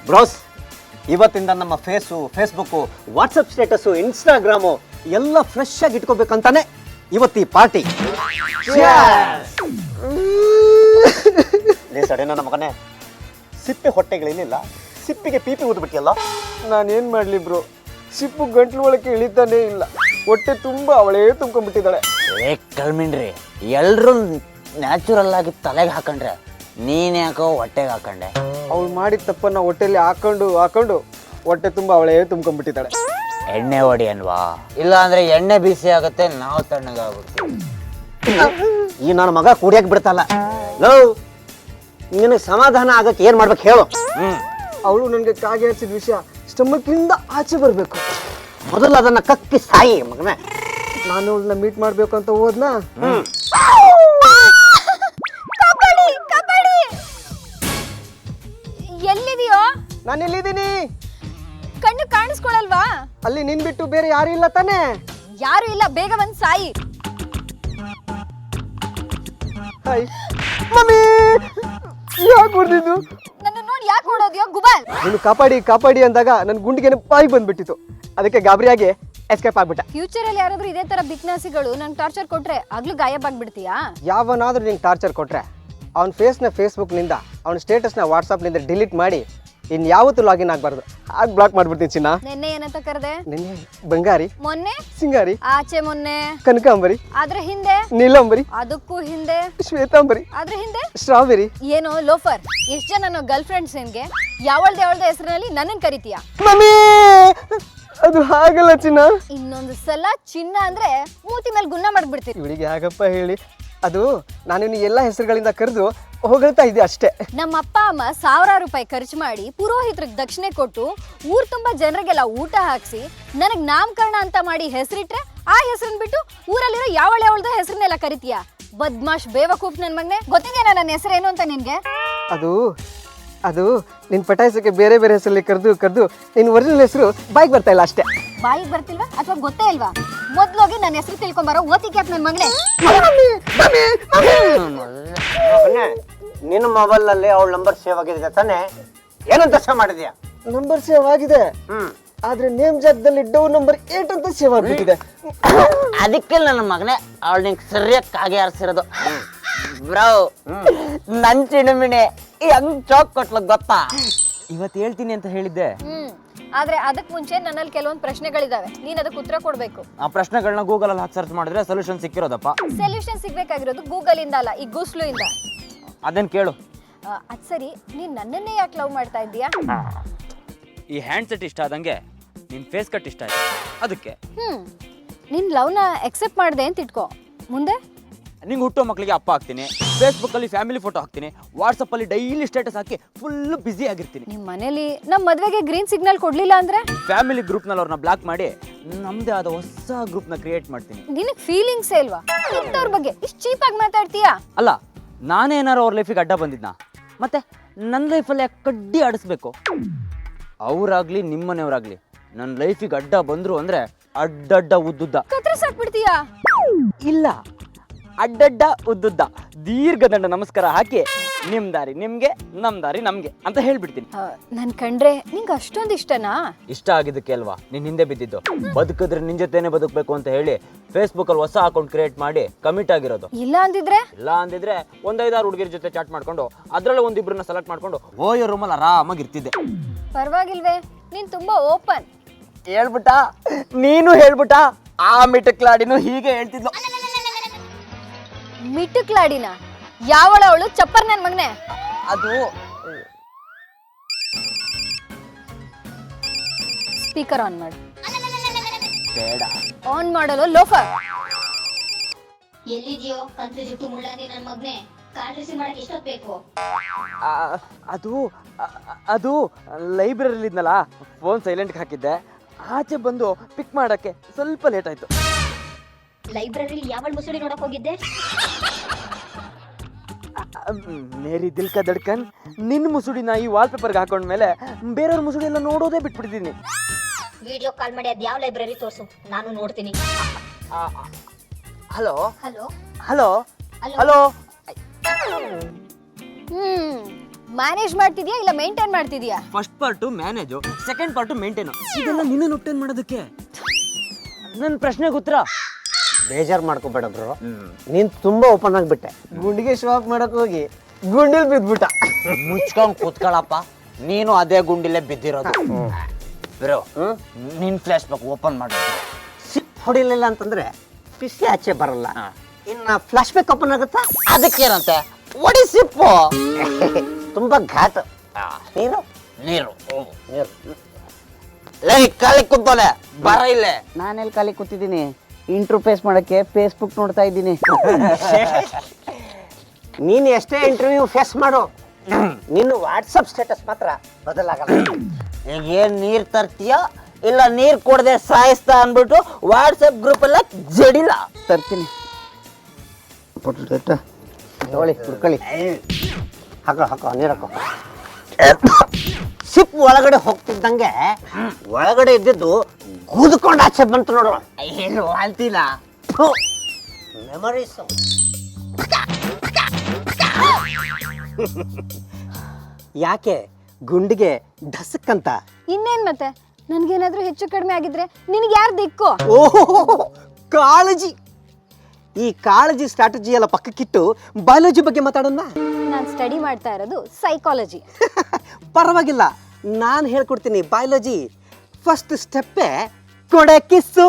Bros, ಇವತ್ತಿಂದ ನಮ್ಮ Facebook, WhatsApp status, Instagram ಎಲ್ಲ ಫ್ರೆಶ್ ಆಗಿ ಇಟ್ಕೋಬೇಕಂತಾನೆ ಇವತ್ತಿ ಪಾರ್ಟಿ. ಸಡೇನ ನಮ್ಮ ಮಗನೇ, ಸಿಪ್ಪೆ ಹೊಟ್ಟೆಗಳೇನಿಲ್ಲ, ಸಿಪ್ಪಿಗೆ ಪೀಪಿ ಊದ್ಬಿಟ್ಟಿಯಲ್ಲ. ನಾನೇನು ಮಾಡಲಿ ಬ್ರೋ, ಸಿಪ್ಪು ಗಂಟ್ಲು ಒಳಕ್ಕೆ ಇಳಿತಾನೇ ಇಲ್ಲ. ಹೊಟ್ಟೆ ತುಂಬ ಅವಳೇ ತುಂಬ್ಕೊಂಡ್ಬಿಟ್ಟಿದ್ದಾಳೆ. ಏ ಕಳ್ಮಿನ್ರಿ, ಎಲ್ರು ನ್ಯಾಚುರಲ್ ಆಗಿ ತಲೆಗೆ ಹಾಕೊಂಡ್ರೆ ನೀನ್ ಯಾಕೋ ಹೊಟ್ಟೆಗೆ ಹಾಕೊಂಡೆ? ಅವಳು ಮಾಡಿದ ತಪ್ಪನ್ನ ಹೊಟ್ಟೆಯಲ್ಲಿ ಹಾಕೊಂಡು ಹೊಟ್ಟೆ ತುಂಬ ಅವಳೇ ತುಂಬ್ಕೊಂಡ್ಬಿಟ್ಟಿದ್ದಾಳೆ. ಎಣ್ಣೆ ಹೊಡಿ ಅನ್ವಾ? ಇಲ್ಲ ಅಂದ್ರೆ ಎಣ್ಣೆ ಬಿಸಿ ಆಗುತ್ತೆ, ನಾವು ತಣ್ಣಗಾಗ್ಬಿಡ್ತೀವಿ. ಈ ನನ್ನ ಮಗ ಕುಡಿಯಕ್ ಬಿಡ್ತಲ್ಲ. ಲವ್, ನಿನಗೆ ಸಮಾಧಾನ ಆಗಕ್ಕೆ ಏನ್ ಮಾಡ್ಬೇಕು ಹೇಳು. ಅವಳು ನನಗೆ ಕಾಗೆ ಹರಿಸಿದ ವಿಷಯ ಸ್ಟಮಕ್ಕಿಂದ ಆಚೆ ಬರಬೇಕು. ಮೊದಲು ಅದನ್ನ ಕಕ್ಕಿ ಸಾಯಿ ಮಗನೇ. ನಾನು ಅವಳನ್ನ ಮೀಟ್ ಮಾಡ್ಬೇಕು ಅಂತ ಹೋದ್ನಾ, ಎಲ್ಲಿದೆಯೋ? ನಾನು ಎಲ್ಲಿದ್ದೀನಿ? ಕಣ್ಣು ಕಾಣಿಸ್ಕೊಳಲ್ವಾ? ಅಲ್ಲಿ ನಿನ್ ಬಿಟ್ಟು ಬೇರೆ ಯಾರು ಇಲ್ಲ ತಾನೇ? ಯಾರು ಇಲ್ಲ, ಬೇಗ ಬಂದ್ ಸಾಯಿ. ಹಾಯ್ ಮಮ್ಮಿ, ಯಾಕೆ ಹೊಡೆದಿದ್ದು? ನನ್ನ ನೋಡಿ ಯಾಕೆ ಓಡೋದ್ಯೋ ಗುಬಾಲ್? ನೀನು ಕಾಪಾಡಿ ಅಂದಾಗ ನನ್ನ ಗುಂಡಿಗೆ ಬಾಯಿ ಬಂದ್ಬಿಟ್ಟಿತ್ತು. ಅದಕ್ಕೆ ಗಾಬರಿಯಾಗಿ ಎಸ್ಕೇಪ್ ಆಗ್ಬಿಟ್ಟ. ಫ್ಯೂಚರ್ ಅಲ್ಲಿ ಯಾರಾದ್ರೂ ಇದೇ ತರ ಬಿಕ್ನಾಸಿಗಳು ನಂಗೆ ಟಾರ್ಚರ್ ಕೊಟ್ರೆ ಆಗ್ಲೂ ಗಾಯಬ್ ಆಗ್ಬಿಡ್ತೀಯಾ? ಯಾವನಾದ್ರೂ ನಿಂಗೆ ಟಾರ್ಚರ್ ಕೊಟ್ರೆ ಅವನ ಫೇಸ್ನ ಫೇಸ್ಬುಕ್ನಿಂದ, ಅವನ ಸ್ಟೇಟಸ್ನ ವಾಟ್ಸಪ್ನಿಂದ ಡಿಲೀಟ್ ಮಾಡಿ ಇನ್ಯಾವತ್ತೂ ಲಾಗಿನ್ ಆಗಬಾರ್ದು. ಆಗ ಬ್ಲಾಕ್ ಮಾಡ್ಬಿಡ್ತೀನಿ ಚಿನ್ನ. ನಿನ್ನೆ ಏನಂತ ಕರೆದೆ? ನಿನ್ನೆ ಬಂಗಾರಿ, ಮೊನ್ನೆ ಸಿಂಗಾರಿ, ಆಚೆ ಮೊನ್ನೆ ಕನಕಾಂಬರಿ, ಆದ್ರ ಹಿಂದೆ ನೀಲಾಂಬರಿ, ಅದಕ್ಕೂ ಹಿಂದೆ ಶ್ವೇತಾಂಬರಿ, ಆದ್ರ ಹಿಂದೆ ಸ್ಟ್ರಾಬೆರಿ. ಏನೋ ಲೋಫರ್, ಎಷ್ಟ್ ಜನ ಗರ್ಲ್ ಫ್ರೆಂಡ್ಸ್ ನಿನ್ಗೆ ಯಾವಳ್ದ ಹೆಸರಿನಲ್ಲಿ ನನ್ನನ್ ಕರಿತೀಯಾ? ಮಮ್ಮಿ, ಅದು ಹಾಗಲ್ಲ ಚಿನ್ನ. ಇನ್ನೊಂದು ಸಲ ಚಿನ್ನ ಅಂದ್ರೆ ಮೂತಿ ಮೇಲೆ ಗುನ್ನ ಮಾಡ್ಬಿಡ್ತೀನಿ. ಇವಳಿಗೆ ಹೇಗಪ್ಪ ಹೇಳಿ, ಅದು ನಾನು ಎಲ್ಲ ಹೆಸರುಗಳಿಂದ ಕರೆದು ಹೊಗಳ್ತಾ ಇದ್ದೆ ಅಷ್ಟೇ. ನಮ್ಮ ಅಪ್ಪ ಅಮ್ಮ ಸಾವಿರಾರು ರೂಪಾಯಿ ಖರ್ಚು ಮಾಡಿ ಪುರೋಹಿತರಿಗೆ ದಕ್ಷಿಣೆ ಕೊಟ್ಟು ಊರ್ ತುಂಬಾ ಜನರಿಗೆಲ್ಲ ಊಟ ಹಾಕ್ಸಿ ನನಗ್ ನಾಮಕರಣ ಅಂತ ಮಾಡಿ ಹೆಸರಿಟ್ರೆ ಆ ಹೆಸರನ್ನ ಬಿಟ್ಟು ಊರಲ್ಲಿರೋ ಯಾವಳ್ದ ಹೆಸರನ್ನೆಲ್ಲ ಕರಿತೀಯಾ? ಬದ್ಮಾಶ್ ಬೇವಕೂಫ್ ನನ್ ಮಗನೆ. ಗೊತ್ತಿದೆಯಾ ನನ್ನ ಹೆಸರೇನು ಅಂತ ನಿನ್ಗೆ? ಅದು ನಿನ್ ಪಟಾಯಿಸಕ್ಕೆ ಬೇರೆ ಬೇರೆ ಹೆಸರಲ್ಲಿ ಕರೆದು ನಿನ್ ಒರಿಜಿನಲ್ ಹೆಸರು ಬಾಯಿಗೆ ಬರ್ತಾ ಇಲ್ಲ ಅಷ್ಟೇ. ಬಾಯಿಗೆ ಬರ್ತಿಲ್ವಾ ಅಥವಾ ಗೊತ್ತೇ ಇಲ್ವಾ? ಮೊದ್ಲೋಗಿ ನನ್ನ ಹೆಸರು ತಿಳ್ಕೊಂಬರೋ ಓತಿ ಕ್ಯಾಪ್ ನನ್ ಮಗನೆ. ನಿನ್ನ ಮೊಬೈಲ್ ನಲ್ಲಿ ಅವಳ ನಂಬರ್ ಸೇವ್ ಆಗಿದೆ ತಾನೆ? ಏನಂತ ಸೇವ್ ಮಾಡಿದ್ಯಾ? ನಂಬರ್ ಸೇವ್ ಆಗಿದೆ, ಆದ್ರೆ ನೇಮ್ ಜಾಗದಲ್ಲಿ ಡೌನ್ ನಂಬರ್ 8 ಅಂತ ಸೇವ್ ಆಗ್ಬಿಟ್ಟಿದೆ. ಅದಕ್ಕೆ ನನ್ನ ಮಗನೇ ಅವಳು ನಿಂಗೆ ಸರಿಯಾಗಿ ಕಾಗೆ ಆರಿಸಿರೋದು. ಬ್ರೋ, ನನ್ ಚಿಣಮಿಣೆ ಹೆಂಗ್ ಚಾಕ್ ಕೊಟ್ಲ ಗೊತ್ತಾ? ಇವತ್ತು ಹೇಳ್ತೀನಿ ಅಂತ ಹೇಳಿದ್ದೆ. ಆದ್ರೆ ಅದಕ್ ಮುಂಚೆ ನನ್ನಲ್ಲಿ ಕೆಲವೊಂದು ಪ್ರಶ್ನೆಗಳಿದಾವೆ, ನೀನ್ ಅದಕ್ಕೆ ಉತ್ತರ ಕೊಡ್ಬೇಕು. ಆ ಪ್ರಶ್ನೆಗಳನ್ನ ಗೂಗಲ್ ಅಲ್ಲಿ ಹಾಕಿ ಸರ್ಚ್ ಮಾಡಿದ್ರೆ ಸೊಲ್ಯೂಷನ್ ಸಿಕ್ಕಿರೋದಪ್ಪ. ಸೊಲ್ಯೂಷನ್ ಸಿಗ್ಬೇಕಾಗಿರೋದು ಗೂಗಲ್ ಇಂದ ಅಲ್ಲ, ಈ ಗೂಸ್ಲು ಇಂದ. ಅದನ್ನ ಕೇಳು. ಅದ್ ಸರಿ, ನೀನ್ ನನ್ನನ್ನೇ ಯಾಕೆ ಲವ್ ಮಾಡ್ತಾ ಇದ್ದೀಯಾ? ಈ ಹ್ಯಾಂಡ್ ಸೆಟ್ ಇಷ್ಟ ಆದಂಗೆ ನಿನ್ ಫೇಸ್ ಕಟ್ ಇಷ್ಟ ಆಯ್ತು, ಅದಕ್ಕೆ. ನಿನ್ ಲವ್ನ ಎಕ್ಸೆಪ್ಟ್ ಮಾಡ್ದೆ ಅಂತ ಇಟ್ಕೋ. ಮುಂದೆ ನಿಂಗೆ ಹುಟ್ಟೋ ಮಕ್ಕಳಿಗೆ ಅಪ್ಪ ಹಾಕ್ತೀನಿ, ಫೇಸ್ಬುಕ್ ಅಲ್ಲಿ ಫ್ಯಾಮಿಲಿ ಫೋಟೋ ಹಾಕ್ತೀನಿ, ವಾಟ್ಸಪ್ ಅಲ್ಲಿ ಡೈಲಿ ಸ್ಟೇಟಸ್ ಹಾಕಿ ಫುಲ್ ಬಿಸಿ ಆಗಿರ್ತೀನಿ. ನಿಮ್ ಮನೇಲಿ ನಮ್ ಮದ್ವೆಗೆ ಗ್ರೀನ್ ಸಿಗ್ನಲ್ ಕೊಡ್ಲಿಲ್ಲ ಅಂದ್ರೆ ಫ್ಯಾಮಿಲಿ ಗ್ರೂಪ್ ನಲ್ಲಿ ಅವ್ರನ್ನ ಬ್ಲಾಕ್ ಮಾಡಿ ನಮ್ದೇ ಆದ ಹೊಸ ಗ್ರೂಪ್ ನ ಕ್ರಿಯೇಟ್ ಮಾಡ್ತೀನಿ. ನಿನಗ್ ಫೀಲಿಂಗ್ಸ್ ಇಲ್ವಾ? ಇಂಥವ್ರ ಬಗ್ಗೆ ಇಷ್ಟು ಚೀಪ್ ಆಗಿ ಮಾತಾಡ್ತೀಯಾ? ಅಲ್ಲ, ನಾನೇ ಏನಾರು ಅವ್ರ ಲೈಫಿಗೆ ಅಡ್ಡ ಬಂದಿದ್ನಾ? ಮತ್ತೆ ನನ್ನ ಲೈಫಲ್ಲಿ ಯಾಕೆ ಕಡ್ಡಿ ಆಡಿಸ್ಬೇಕು? ಅವ್ರಾಗ್ಲಿ ನಿಮ್ಮನೆಯವ್ರಾಗ್ಲಿ ನನ್ನ ಲೈಫಿಗೆ ಅಡ್ಡ ಬಂದ್ರು ಅಂದ್ರೆ ಅಡ್ಡಡ್ಡ ಉದ್ದುದ್ದ ಕತ್ರಸಾಕ್ಬಿಡ್ತೀಯಾ? ಇಲ್ಲ, ಅಡ್ಡಡ್ಡ ಉದ್ದುದ್ದ ದೀರ್ಘದಂಡ ನಮಸ್ಕಾರ ಹಾಕಿ ನಿಮ್ ದಾರಿ ನಿಮ್ಗೆ, ನಮ್ ದಾರಿ ನಮ್ಗೆ ಅಂತ ಹೇಳ್ಬಿಡ್ತೀನಿ. ನನ್ ಕಂಡ್ರೆ ನಿಂಗೆ ಅಷ್ಟೊಂದು ಇಷ್ಟನಾ? ಇಷ್ಟ ಆಗಿದ್ದಕ್ಕೆ ಅಲ್ವಾ ನಿನ್ ಹಿಂದೆ ಬಿದ್ದಿದ್ದು. ಬದುಕಿದ್ರೆ ನಿನ್ ಜೊತೆನೆ ಬದುಕಬೇಕು ಅಂತ ಹೇಳಿ ಫೇಸ್ಬುಕ್ ಅಲ್ಲಿ ಹೊಸ ಅಕೌಂಟ್ ಕ್ರಿಯೇಟ್ ಮಾಡಿ ಕಮಿಟ್ ಆಗಿರೋದು. ಇಲ್ಲ ಅಂದಿದ್ರೆ ಒಂದ್ 5-6 ಹುಡುಗಿರ ಜೊತೆ ಚಾಟ್ ಮಾಡ್ಕೊಂಡು ಅದ್ರಲ್ಲಿ ಒಂದಿಬ್ರನ್ನ ಸೆಲೆಕ್ಟ್ ಮಾಡ್ಕೊಂಡು ಓಯೋ ರೂಮಲ್ಲಿ ಆರಾಮಾಗಿ ಇರ್ತಿದ್ದೆ. ಪರವಾಗಿಲ್ವೇ, ನೀನ್ ತುಂಬಾ ಓಪನ್. ಹೇಳ್ಬಿಟ್ಟ ನೀನು, ಹೇಳ್ಬಿಟ್ಟ ಆ ಮಿಟಕ್ಲಾಡಿನೂ ಹೀಗೆ ಹೇಳ್ತಿದ್ಲು. ಮಿಟುಕ್ಲಾಡಿನ ಯಾವಳ ಅವಳು? ಚಪ್ಪರ್ ನನ್ ಮಗನೆ. ಅದು ಸ್ಪೀಕರ್ ಆನ್ ಮಾಡು. ಬೇಡ, ಆನ್ ಮಾಡಲು ಲೋಫರ್. ಎಲ್ಲಿದ್ಯೋ ಕಂತ್ರಿ ಜುಟ್ಟು ಮುಳ್ಳಾದಿ ನನ್ ಮಗ್ನೆ? ಕಾರ್ ರಿಸೀವ್ ಮಾಡಕ್ ಎಷ್ಟೊತ್ ಬೇಕು? ಅದು ಲೈಬ್ರರಿಲಿ ಇದ್ನಲ್ಲ, ಫೋನ್ ಸೈಲೆಂಟ್ಗೆ ಹಾಕಿದ್ದೆ. ಆಚೆ ಬಂದು ಪಿಕ್ ಮಾಡಕ್ಕೆ ಸ್ವಲ್ಪ ಲೇಟ್ ಆಯ್ತು. ಲೈಬ್ರರಿ ಯಾವಳ ಮುಸುಡಿ ನೋಡಕ್ ಹೋಗಿದ್ದೆ? ಮೇರಿ ದಿಲ್ ಕಾ ದಡ್ಕನ್, ನಿನ್ನ ಮುಸುಡಿನ ಈ ವಾಲ್ ಪೇಪರ್ಗೆ ಹಾಕೊಂಡ್ಮೇಲೆ ಬೇರೆಯವ್ರ ಮುಸುಡಿ ಎಲ್ಲ ನೋಡೋದೇ ಬಿಟ್ಬಿಟ್ಟಿದ್ದೀನಿ. ವಿಡಿಯೋ ಕಾಲ್ ಮಾಡಿ ಅದ್ ಯಾವ ಲೈಬ್ರರಿ ತೋರ್ಸು, ನಾನು ನೋಡ್ತೀನಿ. Hello hello hello hello. Manage ಮಾಡ್ತಿದ್ಯಾ ಇಲ್ಲ ಮೇಂಟೈನ್ ಮಾಡ್ತಿದ್ಯಾ? First part manage, second part maintain. ಇದೆಲ್ಲ ನಿನ್ನ ಒಟ್ಟೇನ್ ಮಾಡೋದಕ್ಕೆ? ನನ್ನ ಪ್ರಶ್ನೆಗೆ ಉತ್ತರ. ಬೇಜಾರು ಮಾಡ್ಕೋಬೇಡ ಬ್ರೋ, ನೀನ್ ತುಂಬಾ ಓಪನ್ ಆಗಿಬಿಟ್ಟೆ. ಗುಂಡಿಗೆ ಶಾಪ್ ಮಾಡಕ್ ಹೋಗಿ ಗುಂಡಿಲ್ ಬಿದ್ಬಿಟ್ಟ. ಮುಚ್ಕೊಂಡ್ ಕೂತ್ಕೊಳ್ಳಪ್ಪ, ನೀನು ಅದೇ ಗುಂಡಿಲೇ ಬಿದ್ದಿರೋದು. ಬ್ರೋ ನಿನ್ ಫ್ಲಾಶ್ ಬ್ಯಾಕ್ ಓಪನ್ ಮಾಡೋದು. ಸಿಪ್ ಹೊಡಿಲಿಲ್ಲ ಅಂತಂದ್ರೆ ಪಿಸಿ ಆಚೆ ಬರಲ್ಲ. ಇನ್ನ ಫ್ಲಾಶ್ ಬ್ಯಾಕ್ ಓಪನ್ ಆಗುತ್ತಾ? ಅದಕ್ಕೇನಂತೆ ಒಡಿ ಸಿಪ್ಪು. ತುಂಬಾ ಘಾಟ್. ನೀನು ನೀರು ಲೈ ಖಾಲಿ ಕೂತೋಲೆ ಬರ ಇಲ್ಲೇ. ನಾನೆಲ್ಲಿ ಖಾಲಿ ಕೂತಿದ್ದೀನಿ, ಇಂಟರ್ಫೇಸ್ ಮಾಡಕ್ಕೆ ಫೇಸ್ಬುಕ್ ನೋಡ್ತಾ ಇದ್ದೀನಿ. ನೀನು ಎಷ್ಟೇ ಇಂಟರ್ವ್ಯೂ ಫೇಸ್ ಮಾಡು, ನಿನ್ನ ವಾಟ್ಸಪ್ ಸ್ಟೇಟಸ್ ಮಾತ್ರ ಬದಲಾಗಲ್ಲ. ಈಗ ಏನ್ ನೀರ್ ತರ್ತೀಯ ಇಲ್ಲ ನೀರ್ ಕೊಡದೆ ಸಾಯಿಸ್ತಾ ಅನ್ಬಿಟ್ಟು ವಾಟ್ಸಪ್ ಗ್ರೂಪ್ ಎಲ್ಲ ಜಡಿಲ್ಲ ತರ್ತೀನಿ. ತಗೊಳ್ಳಿ ಕುಡ್ಕೊಳ್ಳಿ. ಹಾಕೋ ನೀರು ಹಾಕೋ. ಸಿಪ್ ಒಳಗಡೆ ಹೋಗ್ತಿದ್ದಂಗೆ ಒಳಗಡೆ ಇದ್ದಿದ್ದು ಕೂದ್ಕೊಂಡು ಆಚೆ ಬಂತು ನೋಡು. ಏನು ಅಂತಿಲ್ಲ. ಮೆಮರೀಸ್. ಯಾಕೆ ಗುಂಡಿಗೆ ಢಸಕ್ಕಂತ? ಇನ್ನೇನ್ ಮತ್ತೆ, ನನ್ಗೇನಾದ್ರೂ ಹೆಚ್ಚು ಕಡಿಮೆ ಆಗಿದ್ರೆ ನಿನಗೆ ಯಾರು ದಿಕ್ಕು? ಓಹೋ, ಕಾಳಜಿ. ಈ ಕಾಳಜಿ ಸ್ಟ್ರಾಟಜಿ ಎಲ್ಲ ಪಕ್ಕಕ್ಕಿಟ್ಟು ಬಯಾಲಜಿ ಬಗ್ಗೆ ಮಾತಾಡೋಣ. ನಾನು ಸ್ಟಡಿ ಮಾಡ್ತಾ ಇರೋದು ಸೈಕಾಲಜಿ. ಪರವಾಗಿಲ್ಲ, ನಾನು ಹೇಳ್ಕೊಡ್ತೀನಿ ಬಯಾಲಜಿ. ಫಸ್ಟ್ ಸ್ಟೆಪ್ಪೇ ಕೊಡೆ ಕಿಸ್ಸು.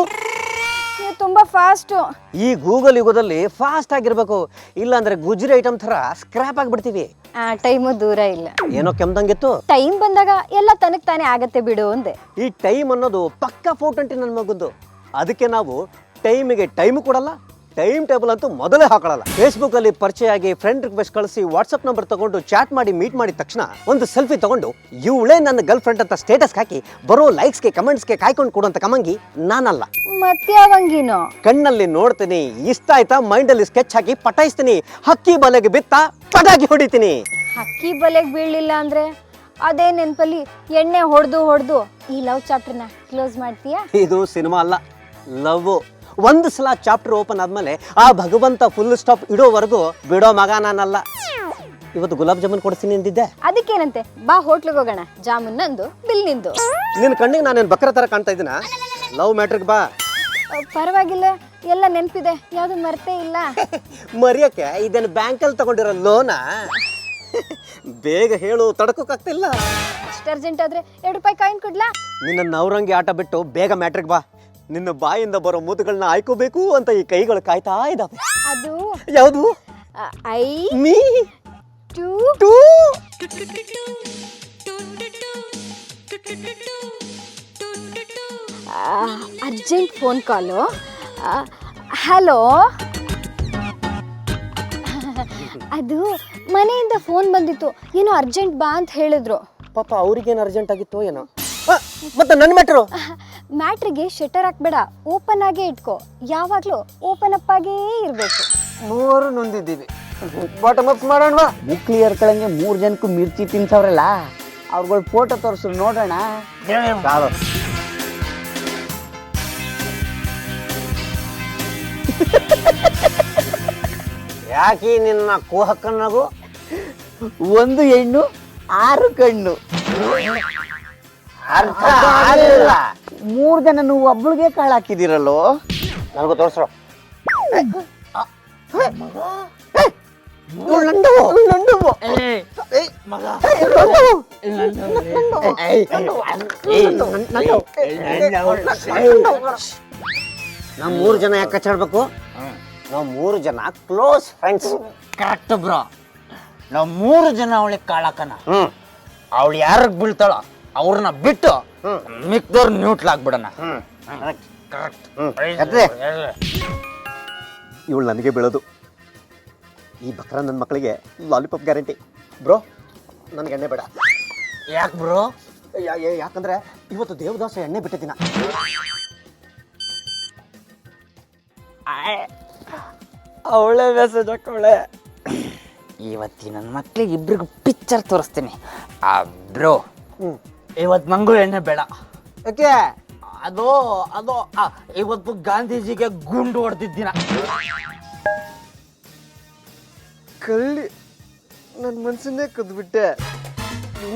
ನೀವು ತುಂಬಾ ಫಾಸ್ಟು. ಈ ಗೂಗಲ್ ಯುಗದಲ್ಲಿ ಫಾಸ್ಟ್ ಆಗಿರ್ಬೇಕು, ಇಲ್ಲಾಂದ್ರೆ ಗುಜರಿ ಐಟಮ್ ತರ ಸ್ಕ್ರಾಪ್ ಆಗಿಬಿಡ್ತೀವಿ. ಆ ಟೈಮು ದೂರ ಇಲ್ಲ. ಏನೋ ಕೆಮ್ದಂಗಿತ್ತು. ಟೈಮ್ ಬಂದಾಗ ಎಲ್ಲ ತನಕ್ ತಾನೇ ಆಗತ್ತೆ ಬಿಡು ಅಂದೆ. ಈ ಟೈಮ್ ಅನ್ನೋದು ಪಕ್ಕಾ 420 ನನ್ನ ಮಗದ್ದು. ಅದಕ್ಕೆ ನಾವು ಟೈಮಿಗೆ ಟೈಮ್ ಕೊಡಲ್ಲ, ಟೈಮ್ ಟೇಬಲ್ ಅಂತೂ ಮೊದಲೇ ಹಾಕೊಳ್ಳಲ್ಲ. ಫೇಸ್ಬುಕ್ ಅಲ್ಲಿ ಪರಿಚಯ ಆಗಿ ಫ್ರೆಂಡ್ ರಿಕ್ವೆಸ್ಟ್ ಕಳಿಸಿ ವಾಟ್ಸ್ಆಪ್ ನಂಬರ್ ತಗೊಂಡು ಚಾಟ್ ಮಾಡಿ ಮೀಟ್ ಮಾಡಿದ ತಕ್ಷಣ ಒಂದು ಸೆಲ್ಫಿ ತಗೊಂಡು ಇವಳೇ ನನ್ನ ಗರ್ಲ್ ಫ್ರೆಂಡ್ ಅಂತ ಸ್ಟೇಟಸ್ ಹಾಕಿ ಬರೋ ಲೈಕ್ಸ್ಗೆ ಕಮೆಂಟ್ಸ್ಗೆ ಕಾಯ್ಕೊಂಡು ಕೊಡುವಂತ ಕಮಂಗಿ ನಾನಲ್ಲ. ಮತ್ಯಾವಂಗಿನೋ? ಕಣ್ಣಲ್ಲಿ ನೋಡ್ತೀನಿ, ಇಷ್ಟ ಆಯ್ತಾ ಮೈಂಡಲ್ಲಿ ಸ್ಕೆಚ್ ಹಾಕಿ ಪಟಾಯಿಸ್ತೀನಿ, ಹಕ್ಕಿ ಬಲೆಗೆ ಬಿತ್ತ ಪಟಾಕಿ ಹೊಡಿತೀನಿ. ಹಕ್ಕಿ ಬಲೆಗೆ ಬೀಳಲಿಲ್ಲ ಅಂದ್ರೆ ಅದೇ ನೆನ್ಪಲ್ಲಿ ಎಣ್ಣೆ ಹೊಡೆದು ಈ ಲವ್ ಚಾಪ್ಟರ್ನ ಕ್ಲೋಸ್ ಮಾಡ್ತೀಯಾ? ಇದು ಸಿನಿಮಾ ಅಲ್ಲ, ಲವ್. ಒಂದು ಸಲ ಚಾಪ್ಟರ್ ಓಪನ್ ಆದ್ಮೇಲೆ ಆ ಭಗವಂತ ಫುಲ್ ಸ್ಟಾಪ್ ಇಡೋವರೆಗೂ ಬಿಡೋ ಮಗ ನಾನಲ್ಲ. ಇವತ್ತು ಗುಲಾಬ್ ಜಾಮೂನ್ ಕೊಡ್ತೀನಿ ಅಂದಿದ್ದೆ. ಅದಕ್ಕೇನಂತೆ, ಬಾ ಹೋಟ್ಲಿಗೆ ಹೋಗೋಣ. ಜಾಮೂನ್ ನಂದು, ಬಿಲ್ ನಿಂದು. ನಿನ್ನ ಕಣ್ಣಿಗೆ ನಾನೇನು ಬಕ್ರ ತರ ಕಾಣ್ತಾ ಇದ್ದೀನ? ಲವ್ ಮ್ಯಾಟ್ರಿಗೆ ಬಾ. ಪರವಾಗಿಲ್ಲ, ಎಲ್ಲ ನೆನಪಿದೆ, ಯಾವುದು ಮರ್ತೇ ಇಲ್ಲ. ಮರಿಯಕ್ಕೆ ಇದೇನು ಬ್ಯಾಂಕಲ್ಲಿ ತಗೊಂಡಿರೋ ಲೋನಾ? ಬೇಗ ಹೇಳು, ತಡ್ಕೋಕಾಗ್ತಿಲ್ಲ. ಅಷ್ಟು ಅರ್ಜೆಂಟ್ ಆದ್ರೆ 2 ರೂಪಾಯಿ ಕಾಯಿನ್ ಕೊಡ್ಲಾ? ನಿನ್ನ ನವರಂಗಿ ಆಟ ಬಿಟ್ಟು ಬೇಗ ಮ್ಯಾಟ್ರಿಗೆ ಬಾ. ನಿನ್ನ ಬಾಯಿಂದ ಬರೋ ಮುತ್ತುಗಳನ್ನ ಆಯ್ಕೋಬೇಕು ಅಂತ ಈ ಕೈಗಳು ಕಾಯ್ತಾ ಇದ್ದಾವೆ. ಅದು ಯಾವುದು? ಐ ಮೀ ಟು ಟು. Urgent phone call. ಹಲೋ, ಅದು ಮನೆಯಿಂದ ಫೋನ್ ಬಂದಿತ್ತು, ಏನೋ ಅರ್ಜೆಂಟ್ ಬಾ ಅಂತ ಹೇಳಿದ್ರು. ಪಾಪ ಅವ್ರಿಗೇನು ಅರ್ಜೆಂಟ್ ಆಗಿತ್ತು ಏನೋ. ಮತ್ತೆ ನನ್ನ ಮ್ಯಾಟ್ರು? ಮ್ಯಾಟ್ರಿಗೆ ಶಟರ್ ಹಾಕ್ಬೇಡ, ಓಪನ್ ಆಗೇ ಇಟ್ಕೋ. ಯಾವಾಗ್ಲೂ ಓಪನ್ ಅಪ್ ಆಗೇ ಇರ್ಬೇಕು. 3 ನೊಂದಿದ್ದೀವಿ, ಬಾಟಮ್ ಅಪ್ ಮಾಡೋಣ. ಮುಕ್ಲಿ ಹರ್ಕೊಳಂಗೆ 3 ಜನಕ್ಕೂ ಮಿರ್ಚಿ ತಿನ್ಸವ್ರಲ್ಲ, ಅವ್ರಗಳ ಫೋಟೋ ತೋರಿಸು ನೋಡೋಣ. ಯಾಕೆ ನಿನ್ನ ಕೂಹಕ್ಕನ್ನಾಗು? 1 ಹೆಣ್ಣು 6 ಕಣ್ಣು. ಅರ್ಥ ಆಗಿಲ್ಲ. 3 ಜನ ನೀವು ಒಬ್ಳಿಗೆ ಕಾಳು ಹಾಕಿದಿರಲ್ಲೋ. ನನಗೂ ತೋರಿಸ್ರು. ನಾವು 3 ಜನ ಯಾಕೆ ಕಚ್ಚಾಡ್ಬೇಕು? ನಾವು 3 ಜನ ಕ್ಲೋಸ್ ಫ್ರೆಂಡ್ಸ್. ಕರೆಕ್ಟ್ ಬ್ರೋ, ನಾವು 3 ಜನ ಅವಳಿಗೆ ಕಾಳಾಕನ. ಅವಳು ಯಾರಿಗೆ ಬೀಳ್ತಾಳ ಅವ್ರನ್ನ ಬಿಟ್ಟು ಮಿಕ್ದವ್ರು ನ್ಯೂಟ್ಲಾಗ್ಬಿಡೋಣ. ಇವಳು ನನಗೆ ಬೀಳೋದು. ಈ ಬಕ್ರ ನನ್ನ ಮಕ್ಕಳಿಗೆ ಲಾಲಿಪಾಪ್ ಗ್ಯಾರಂಟಿ. ಬ್ರೋ, ನನಗೆ ಎಣ್ಣೆ ಬೇಡ. ಯಾಕೆ ಬ್ರೋ? ಯಾಕಂದ್ರೆ ಇವತ್ತು ದೇವದಾಸ ಎಣ್ಣೆ ಬಿಟ್ಟಿದ್ದೀನ. ಅವಳೆ ಮೆಸೇಜ್ ಹಾಕವಳೆ. ಇವತ್ತಿ ನನ್ನ ಮಕ್ಳಿಗೆ ಇಬ್ರಿಗೂ ಪಿಕ್ಚರ್ ತೋರಿಸ್ತೀನಿ. ಬ್ರೋ, ಇವತ್ತು ನಂಗೂ ಎಣ್ಣೆ ಬೇಡ. ಯಾಕೆ? ಅದು ಅದು ಇವತ್ತು ಗಾಂಧೀಜಿಗೆ ಗುಂಡು ಹೊಡೆದಿದ್ದಿನ. ಕಳ್ಳಿ, ನನ್ನ ಮನ್ಸನ್ನೇ ಕದ್ಬಿಟ್ಟೆ.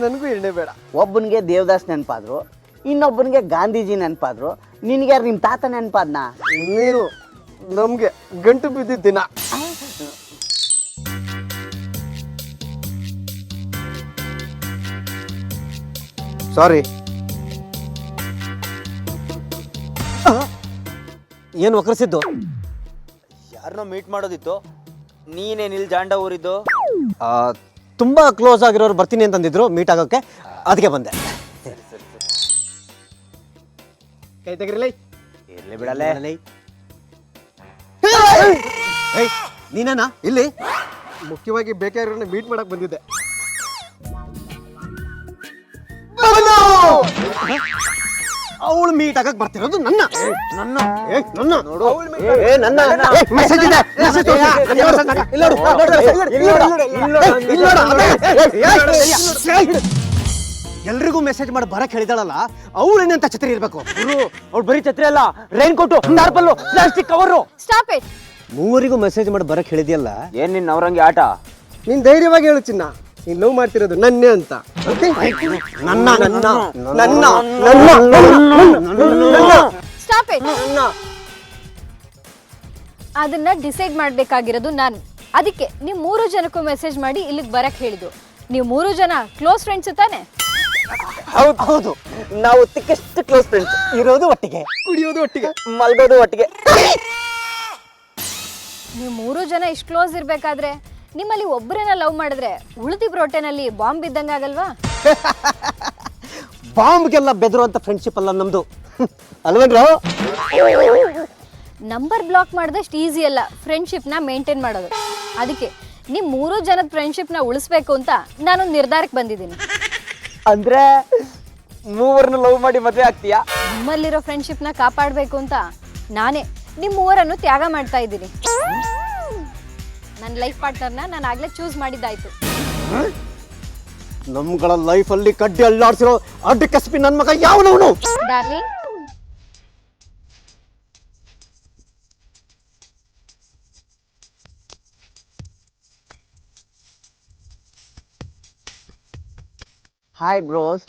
ನನಗೂ ಎಣ್ಣೆ ಬೇಡ. ಒಬ್ಬನಿಗೆ ದೇವದಾಸ್ ನೆನಪಾದ್ರು, ಇನ್ನೊಬ್ಬನಿಗೆ ಗಾಂಧೀಜಿ ನೆನಪಾದ್ರು, ನಿನಗೆ ಯಾರು ನಿಮ್ಮ ತಾತ ನೆನಪಾದ್ನ? ನೀರು ನಮ್ಗೆ ಗಂಟು ಬಿದ್ದಿದ್ದ ದಿನ. ಸಾರಿ. ಏನು ಒಕ್ಕರಿಸಿದ್ದು? ಯಾರನ್ನೋ ಮೀಟ್ ಮಾಡೋದಿತ್ತು, ನೀನೇನು ಇಲ್ಲಿ ಜಾಂಡ ಊರಿದ್ದು? ತುಂಬಾ ಕ್ಲೋಸ್ ಆಗಿರೋರು ಬರ್ತೀನಿ ಅಂತಂದಿದ್ರು ಮೀಟ್ ಆಗೋಕ್ಕೆ, ಅದಕ್ಕೆ ಬಂದೆ. ಕೈ ತೆಗಿರಲಿ. ಇರ್ಲಿ ಬಿಡಲೇ. ನೀನೇನಾ ಇಲ್ಲಿ? ಮುಖ್ಯವಾಗಿ ಬೇಕಾಗಿರೋನ್ನ ಮೀಟ್ ಮಾಡಕ್ ಬಂದಿದ್ದೆ. ಅವಳು ಮೀಟ್ ಆಗಕ್ ಬರ್ತಿರೋದು ನನ್ನ ನೋಡು. ಮೆಸೇಜ್ ಇದೆ. ಎಲ್ರಿಗೂ ಮೆಸೇಜ್ ಮಾಡಿ ಬರಕ್ ಹೇಳಿದಾಳಲ್ಲ, ಅವಳೇನಂತ ಛತ್ರಿ ಇರ್ಬೇಕು. ಅವ್ಳು ಬರೀ ಛತ್ರಿ ಅಲ್ಲ, raincoat, tarpaulin, plastic cover. Stop it. ಮೂವರಿಗೂ ಮೆಸೇಜ್ ಮಾಡಿ ಬರಕ್ ಹೇಳಿದ್ಯಲ್ಲ. ಏನ್ ನಿನ್ನ ಅವ್ರಂಗೆ ಆಟ? ನೀನ್ ಧೈರ್ಯವಾಗಿ ಹೇಳು ಚಿನ್ನ, ನೀನ್ ಲವ್ ಮಾಡ್ತಿರೋದು ನನ್ನೇ ಅಂತ. Stop it. ಅದನ್ನ ಡಿಸೈಡ್ ಮಾಡ್ಬೇಕಾಗಿರೋದು ನಾನು. ಅದಕ್ಕೆ ನೀವು 3 ಜನಕ್ಕೂ ಮೆಸೇಜ್ ಮಾಡಿ ಇಲ್ಲಿಗೆ ಬರಕ್ ಹೇಳಿದ್ದು. ನೀವು 3 ಜನ ಕ್ಲೋಸ್ ಫ್ರೆಂಡ್ಸ್ ತಾನೆ? ಹೌದು, ನಾವು ತಿಕ್ಕೆಸ್ಟ್ ಕ್ಲೋಸ್ ಫ್ರೆಂಡ್ಸ್. ಇರೋದು ಒಟ್ಟಿಗೆ, ಕುಡಿಯೋದು ಒಟ್ಟಿಗೆ, ಮಲ್ಗೋದು ಒಟ್ಟಿಗೆ. ನೀವು 3 ಜನ ಇಷ್ಟು ಕ್ಲೋಸ್ ಇರ್ಬೇಕಾದ್ರೆ ನಿಮ್ಮಲ್ಲಿ ಒಬ್ಬರನ್ನ ಲವ್ ಮಾಡಿದ್ರೆ ಉಳಿದಿಬ್ರು ಹೊಟ್ಟೆನಲ್ಲಿ ಬಾಂಬ್ ಬಿದ್ದಂಗ ಆಗಲ್ವಾ? ಬಾಂಬ್ಗೆಲ್ಲ ಬೆದರುವಂತ ಫ್ರೆಂಡ್ಶಿಪ್ ಅಲ್ಲ ನಮ್ದು, ಅಲ್ವೇನ್ರ? ನಂಬರ್ ಬ್ಲಾಕ್ ಮಾಡಿದಷ್ಟು ಈಸಿ ಅಲ್ಲ ಫ್ರೆಂಡ್ಶಿಪ್ನ ಮೇಂಟೈನ್ ಮಾಡೋದು. ಅದಕ್ಕೆ ನಿಮ್ಮ 3 ಜನದ ಫ್ರೆಂಡ್ಶಿಪ್ನ ಉಳಿಸ್ಬೇಕು ಅಂತ ನಾನೊಂದು ನಿರ್ಧಾರಕ್ಕೆ ಬಂದಿದ್ದೀನಿ. ಅಂದ್ರೆ ಮೂವರನ್ನು ಲವ್ ಮಾಡಿ ಮದುವೆ ಆಗ್ತೀಯಾ? ನಿಮ್ಮಲ್ಲಿರೋ ಫ್ರೆಂಡ್ಶಿಪ್ನ ಕಾಪಾಡಬೇಕು ಅಂತ ನಾನೇ ನಿಮ್ಮ 3ರನ್ನು ತ್ಯಾಗ ಮಾಡ್ತಾ ಇದ್ದೀನಿ. ನನ್ನ ಲೈಫ್ ಪಾರ್ಟ್ನರ್ನ ನಾನು ಆಗ್ಲೇ ಚೂಸ್ ಮಾಡಿದ್ದಾಯ್ತು. ನಮ್ಗಳ ಲೈಫ್ ಅಲ್ಲಿ ಕಡ್ಡಿ ಅಲ್ಲಾಡ್ಸಿರೋ ಅಡ್ಡ ಕಸ್ಬಿ ನನ್ ಮಗ ಯಾವನವನು? Darling, hi bros.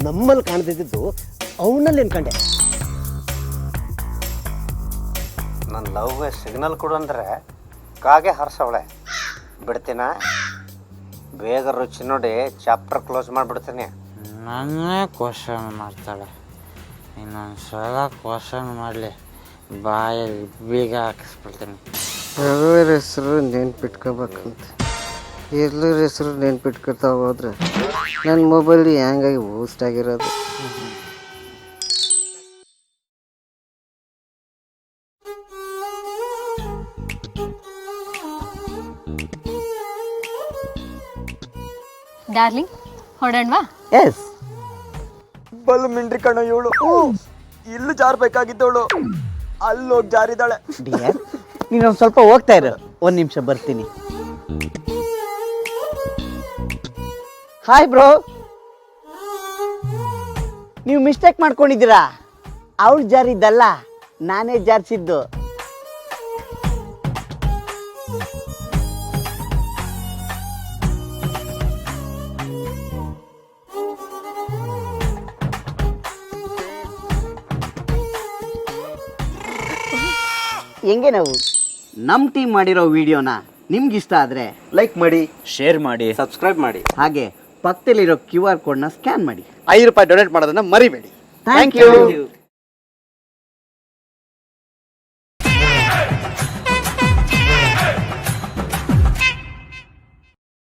ನಮ್ಮಲ್ಲಿ ಕಾಣ್ದಿದ್ದು ಅವನಲ್ಲಿ ಅನ್ಕಂಡೆ. ನನ್ನ ಲವ್ಗೆ ಸಿಗ್ನಲ್ ಕೊಡು ಅಂದ್ರೆ ಕಾಗೆ ಹರ್ಸವಳೆ. ಬಿಡ್ತೀನ? ಬೇಗ ರುಚಿ ನೋಡಿ ಚಾಪ್ಟರ್ ಕ್ಲೋಸ್ ಮಾಡಿಬಿಡ್ತೀನಿ. ನನ್ನೇ ಕ್ವಶನ್ ಮಾಡ್ತಾಳೆ, ಇನ್ನೊಂದು ಸಲ ಕ್ವಶನ್ ಮಾಡಲಿ, ಬಾಯಲ್ಲಿ ಬೀಗ ಹಾಕಿಸ್ಬಿಡ್ತೀನಿ. ಎಲ್ಲರ ಹೆಸರು ನೆನ್ಪಿಟ್ಕೋಬೇಕಂತ ಎಲ್ಲರ ಹೆಸರು ನೆನ್ಪಿಟ್ಕೊತಾ ಹೋದ್ರೆ ನನ್ನ ಮೊಬೈಲ್ ಹ್ಯಾಂಗಾಗಿ ಬೂಸ್ಟ್ ಆಗಿರೋದು. ಡಾರ್ಲಿಂಗ್, ಹೊಡೋಣವಾ? ಎಸ್. ಬಲ್ ಮಿಂಡ್ರಿ ಕಣ ಇವಳು, ಇಲ್ಲೂ ಜಾರ್ಬೇಕಾಗಿದ್ದವಳು ಅಲ್ಲೋಗಿ ಜಾರಿದಾಳೆ. ಡಿಯರ್, ನೀನೊಂದು ಸ್ವಲ್ಪ ಹೋಗ್ತಾ ಇರು, 1 ನಿಮಿಷ ಬರ್ತೀನಿ. Hi bro. ನೀವು ಮಿಸ್ಟೇಕ್ ಮಾಡ್ಕೊಂಡಿದ್ದೀರಾ, ಅವಳು ಜಾರಿದ್ದಲ್ಲ, ನಾನೇ ಜಾರಿಸಿದ್ದು. ಹೆಂಗೆ ನಾವು ನಮ್ಮ ಟೀಮ್ ಮಾಡಿರೋ ವಿಡಿಯೋನ ನಿಮ್ಗಿಷ್ಟ ಆದರೆ ಲೈಕ್ ಮಾಡಿ, ಶೇರ್ ಮಾಡಿ, ಸಬ್ಸ್ಕ್ರೈಬ್ ಮಾಡಿ, ಹಾಗೆ ಪಕ್ಕದಲ್ಲಿರೋ QR ಕೋಡ್ನ ಸ್ಕ್ಯಾನ್ ಮಾಡಿ. ₹5 ಡೊನೇಟ್ ಮಾಡೋದನ್ನ ಮರಿಬೇಡಿ. Thank you.